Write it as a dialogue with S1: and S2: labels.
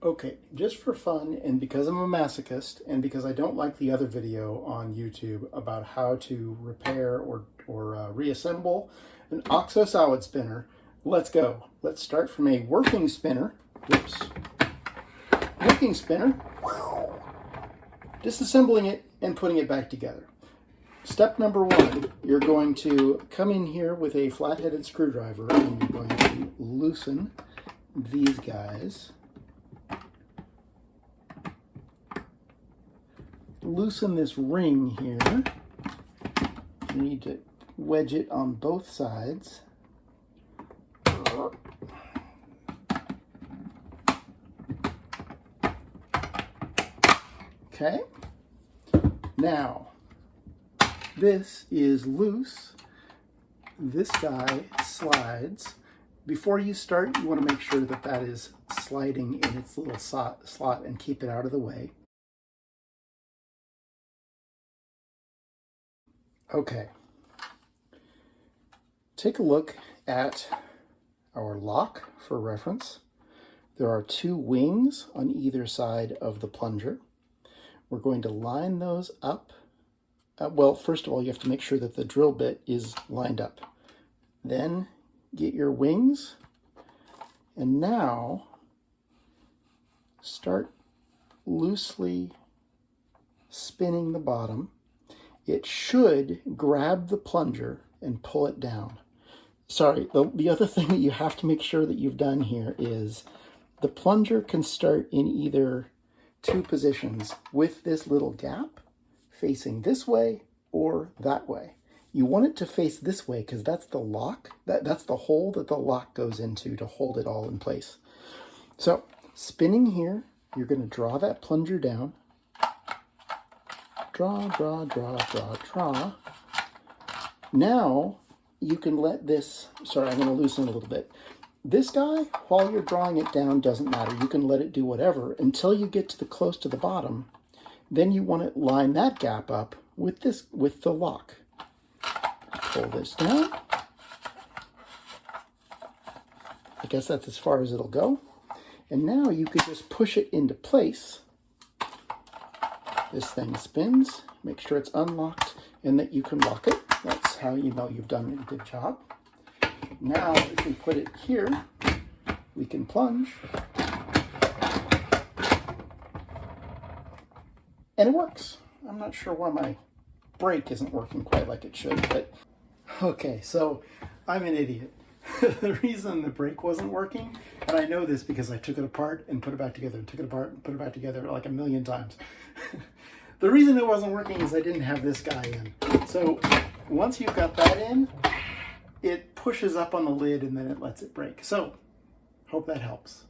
S1: Okay, just for fun and because I'm a masochist and because I don't like the other video on YouTube about how to repair or reassemble an OXO salad spinner, let's go. Let's start from a working spinner. Whoops. Working spinner. Disassembling it and putting it back together. Step number one, you're going to come in here with a flat-headed screwdriver and you're going to loosen these guys. Loosen this ring here. You need to wedge it on both sides. Okay. Now, this is loose. This guy slides. Before you start, you want to make sure that that is sliding in its little slot and keep it out of the way. Okay, take a look at our lock for reference. There are two wings on either side of the plunger. We're going to line those up. Well, first of all, you have to make sure that the drill bit is lined up. Then get your wings, and now start loosely spinning the bottom. It should grab the plunger and pull it down. Sorry, the other thing that you have to make sure that you've done here is the plunger can start in either two positions with this little gap facing this way or that way. You want it to face this way because that's the lock, that's the hole that the lock goes into to hold it all in place. So spinning here, you're going to draw that plunger down. Draw, draw, draw, draw, draw. Now you can let this, sorry, I'm going to loosen it a little bit. This guy, while you're drawing it down, doesn't matter. You can let it do whatever until you get to the close to the bottom. Then you want to line that gap up with the lock. Pull this down. I guess that's as far as it'll go. And now you could just push it into place. This thing spins, make sure it's unlocked and that you can lock it. That's how you know you've done a good job. Now, if we put it here, we can plunge. And it works. I'm not sure why my brake isn't working quite like it should, but okay, so I'm an idiot. The reason the brake wasn't working, and I know this because I took it apart and put it back together, took it apart and put it back together like a million times. The reason it wasn't working is I didn't have this guy in. So once you've got that in, it pushes up on the lid and then it lets it break. So hope that helps.